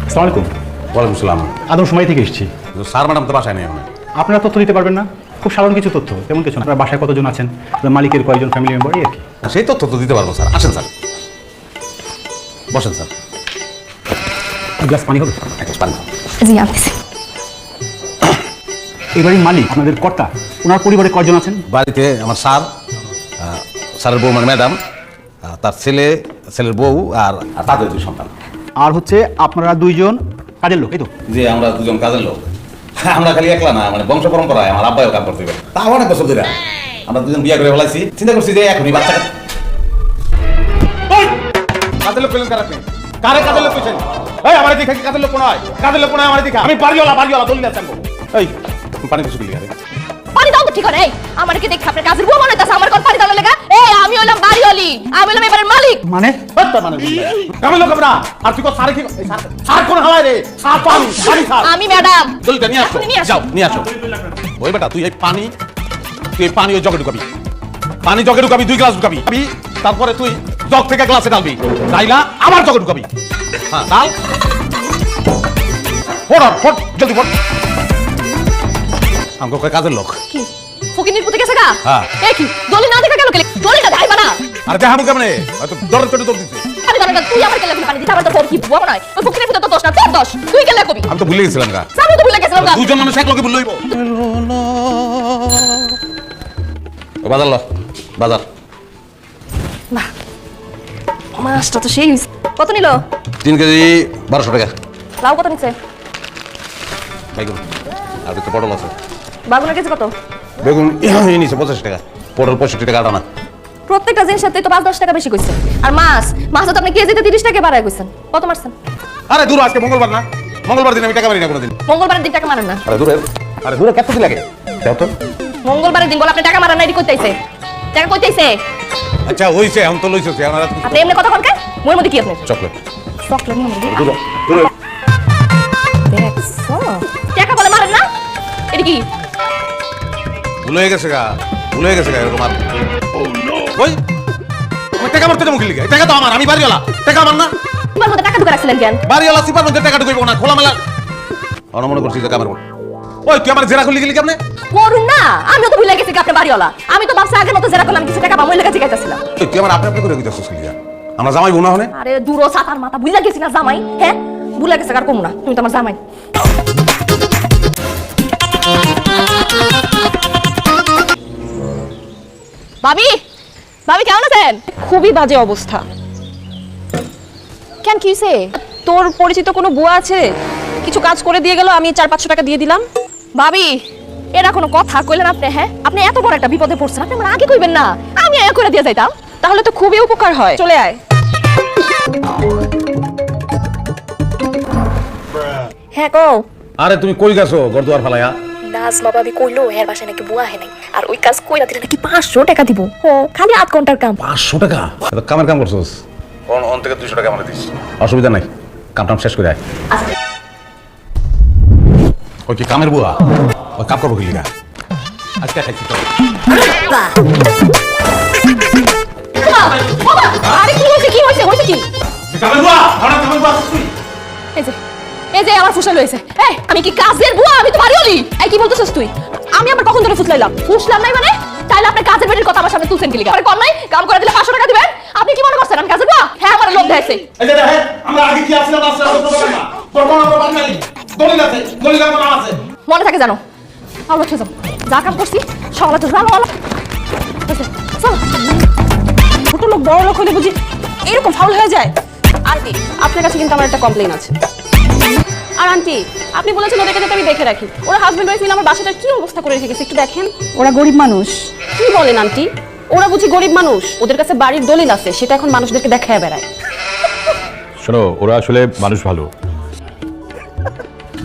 আসসালামু আলাইকুম। ওয়ালাইকুম আসসালাম। আদম সময় থেকে এসেছি। স্যার ম্যাডাম তো বাসায় নেই এখন। আপনারা তথ্য দিতে পারবেন না? খুব সাধারণ কিছু তথ্য, তেমন কিছু না। আপনার বাসায় কতজন আছেন, আপনার মালিকের কয়েকজন ফ্যামিলি মেম্বার, এই আর কি। সেই তথ্য তো দিতে পারবো স্যার। আসেন স্যার, বসেন স্যার। এক গ্লাস পানি হবে? এক গ্লাস পানি। জি আনতেছি। এই বাড়ির মালিক, আপনাদের কর্তা, ওনার পরিবারে কয়জন আছেন? বাড়িতে আমার স্যার, স্যারের বউ মানে ম্যাডাম, তার ছেলে, ছেলের বউ আর তাদের দুই সন্তান। আর হচ্ছে আপনারা দুইজন কাজের লোক, এই তো? যে আমরা দুজন কাজের লোক। আমরা খালি একলা না, মানে বংশ পরম্পরায় আমার আব্বাইও কাম করতে পারে। তা অনেক বছর ধরে আমরা দুজন বিয়ে করে ফেলাইছি। চিন্তা করছি যে এখনই বাচ্চা কাজের লোক পেলেন। কারা কারে কাজের লোক পেয়েছেন? এই আমার দিকে কাজের লোক নয়, কাজের লোক নয় আমার দিকে। আমি বাড়িওয়ালা দলিল আছে। এই পানি কিছু দিলি আরে পানি দাও তো ঠিক করে। এই আমার কি দেখে আপনার কাজের বউ মনে হইতাছে আমার কোন পানি দাও লাগা? এই আমি হইলাম বাড়িওয়ালি, আমি হইলাম এবারের মালিক। মানে কামের লোক আমরা। আর তুই কত সারে কি সার কোন হাওয়ায় রে? সার পানি পানি সার। আমি ম্যাডাম। দলিলটা নিয়ে আসো, যাও নিয়ে আসো। ওই বেটা তুই এই পানি, তুই এই পানি ওই জগে ঢুকাবি। পানি জগে ঢুকাবি, 2 গ্লাস ঢুকাবি। তারপরে তুই জগ থেকে গ্লাসে ঢালবি। তাইলা আবার জগে ঢুকাবি। হ্যাঁ ডাল। ফট জলদি ফট। আমগো কয় কাজের লোক। কি ফকিনির পুতে গেছে গা? হ্যাঁ। এই কি দলিল না দেখা গেল কেলে? দলিলটা দেখাইবা না? আর দেখাবো কেমনে? হয়তো দরদ করে দৌড় দিতে। পানি দাও না, তুই আমার কেলে পানি দিতে? আমার তো তোর কি বুয়া নয়। ওই ফকিনির পুতে তো দোষ না, তোর দোষ। তুই কেলে কবি? আমি তো ভুলে গেছিলাম গা। আমি তো ভুলে গেছিলাম গা। দুজন মানুষ এক লগে ভুল লইব। বাজার ল, বাজার। না মাছটা তো সেই কত নিল? 3 কেজি 1200 টাকা। লাউ কত নিচ্ছে? বেগুন আর একটু পটল আছে। বাগুনের কেজি কত? বেগুন নিচে 65 টাকা, পটল 65 টাকা আটা না। প্রত্যেকটা জিনিসের তো 5-10 টাকা বেশি কইছেন। আর মাছ তো আপনি কেজিতে 30 টাকা বাড়ায় কইছেন। কত মারছেন? আরে দূর, আজকে মঙ্গলবার না? মঙ্গলবার দিন আমি টাকা মারি না কোনোদিন। মঙ্গলবারের দিন টাকা মারেন না? আরে দূরে কত কি লাগে দাও তো। মঙ্গলবারের দিন বলে আপনি টাকা মারেন না, এটি কইতাইছে। টাকা কইতাইছে? আচ্ছা হইছে, এখন তো লইছস এখন রাত আপনি এমনি কথা কনকে? মোর মধ্যে কি আপনি? চকলেট চকলেট নিয়ে মধ্যে দূরে দূরে। দেখছো? টাকা বলে মারেন না? এটি কি? ভুলে গেছে গা এরকম আর। ওই আমি টাকা মারতে মুখ লিখে, টাকা তো আমার, আমি বাড়িওয়ালা, টাকা আমার না। তোমার মধ্যে টাকা ঢুকে রাখছিলেন কেন? বাড়িওয়ালা সিপার মধ্যে টাকা ঢুকাইবো না, খোলা মেলা। অন মনে করছিস যে কামার। ওই তুই আমার জেরা খুলি গেলি কেমনে? করুন না, আমিও তো ভুলে গেছি কি আপনি বাড়িওয়ালা। আমি তো ভাবছি আগের মতো যারা করলাম কিছু টাকা পাবো, এর কাছে গাইতাছিলাম। তুই আমার আপনি করে কইতাছিস কি? আমরা জামাই বোনা হনে? আরে দূর সাতার মাথা ভুলে গেছি না জামাই। হ্যাঁ ভুলে গেছে, আর কম না, তুমি তো আমার জামাই। ভাবি, ভাবি কেমন আছেন? খুবই বাজে অবস্থা। কেন কি হইছে? তোর পরিচিত কোনো বুয়া আছে, কিছু কাজ করে দিয়ে গেল, আমি 400-500 টাকা দিয়ে দিলাম। ভাবি এটা কোনো কথা কইলেন আপনি? হ্যাঁ আপনি এত বড় একটা বিপদে পড়ছেন, আপনি আমার আগে কইবেন না? আমি এ করে দিয়ে যাইতাম। তাহলে তো খুবই উপকার হয়, চলে আয়। হ্যাঁ কও। আরে তুমি কই গেছো গরদুয়ার ফালায়া? নাজমা ভাবি কইলো এর বাসায় নাকি বুয়া হে নাই, আর ওই কাজ কইরা দিলে নাকি 500 টাকা দিব। ও খালি 8 ঘন্টার কাম। 500 টাকা? এটা কামের কাম করছস? অন থেকে 200 টাকা মানে দিস। অসুবিধা নাই, কামটাম শেষ করে আয়। ওই কি কামের বুয়া? ওই কাম করবো কি লিগা? আজকে খাইছি তো। আরে কি হইছে? কি হইছে? হইছে কি? কামের বুয়া, হঠাৎ কামের বুয়া তুই? এই যে আমার ফুসলা লইছে। এই আমি কি কাজের বুয়া? আমি তো বাড়িওয়ালি। এই কি বলতেছস তুই? আমি আবার কখন ধরে ফুসলাইলাম? ফুসলাম নাই মানে? তাইলে আপনি কাজের বেটির কথা আমার সামনে তুলছেন কি লিগা? আরে কোন নাই কাম করে দিলে 500 টাকা দিবেন? আপনি কি মনে করছেন আমি কাজের বুয়া? হ্যাঁ আমার লোভ দেখাইছে। এই যে দেখেন আমরা আগে কি আসলে না আসলে তো না। বর্তমানে আমরা বাদ নাই। দলিল আছে, দলিল আমার নাম আছে। মনে থাকে জানো? আল্লাহ খেজম যা কাম করছি সকালে তো ভালো ভালো। চল ছোট লোক বড় লোক হলে বুঝি এরকম ফাউল হয়ে যায়। আন্টি আপনার কাছে কিন্তু আমার একটা কমপ্লেইন আছে। আর আন্টি আপনি বলেছেন ওদেরকে যাতে আমি দেখে রাখি, ওরা হাজবেন্ড ওয়াইফ মিলে আমার বাসাটার কি অবস্থা করে রেখে গেছে একটু দেখেন। ওরা গরিব মানুষ। কি বলেন আন্টি? ওরা বুঝি গরিব মানুষ? ওদের কাছে বাড়ির দলিল আছে, সেটা এখন মানুষদেরকে দেখায় বেড়ায়। শোনো, ওরা আসলে মানুষ ভালো।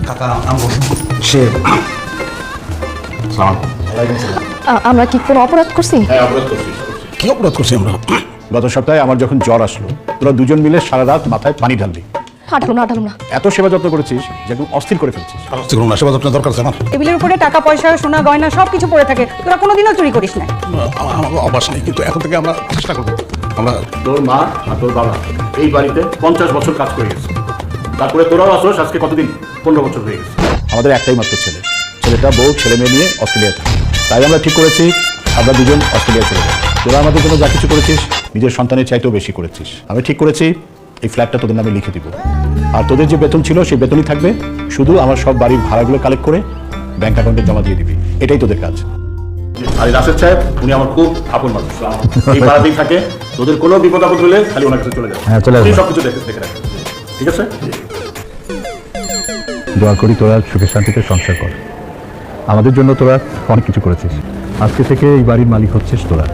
কাকা আমগো সে সালাম আমরা কি কোনো অপরাধ করছি? হ্যাঁ অপরাধ করছি। কি অপরাধ করছি আমরা? গত সপ্তাহে আমার যখন জ্বর আসলো, তোরা দুজন মিলে সারা রাত মাথায় পানি ঢাললি। হাঁটালুম না। এত সেবা যত্ন করেছিস যে একদম অস্থির করে ফেলছিস। আসতে করুন না, সেবা যত্ন দরকার আছে আমার। টেবিলের উপরে টাকা পয়সা সোনা গয়না সবকিছু পড়ে থাকে, তোরা কোনোদিনও চুরি করিস না। আমার অভ্যাস নেই, কিন্তু এখন থেকে আমরা চেষ্টা করবো। আমরা তোর মা আর তোর বাবা এই বাড়িতে 50 বছর কাজ করে গেছে। তারপরে তোরাও আসোস আজকে কতদিন 15 বছর হয়ে গেছে। আমাদের একটাই মাত্র ছেলে, ছেলেটা বউ ছেলে মেয়ে নিয়ে অস্ট্রেলিয়া থাকে। তাই আমরা ঠিক করেছি আমরা দুজন অস্ট্রেলিয়া চলে যাবো। তোরা আমাদের জন্য যা কিছু করেছিস নিজের সন্তানের চাইতেও বেশি করেছিস। আমি ঠিক করেছি এই ফ্ল্যাটটা তোদের নামে লিখে দিব, আর তোদের যে বেতন ছিল সেই বেতনই থাকবে, শুধু আমার সব বাড়ির ভাড়াগুলো কালেক্ট করে ব্যাংক অ্যাকাউন্টে জমা দিয়ে দিবি। এটাই তোদের কাজ। আর রাশেদ সাহেব উনি আমার খুব আপন মানুষ, এই বাড়িতেই থাকে। তোদের কোনো বিপদ আপদ হলে খালি ওনার কাছে চলে যাবে। হ্যাঁ, চলে আসবো। তুই সবকিছু দেখে রাখ, ঠিক আছে? দোয়া করি তোরা সুখে শান্তিতে সংসার কর। আমাদের জন্য তোরা অনেক কিছু করেছিস, আজকে থেকে এই বাড়ির মালিক হচ্ছিস তোরা।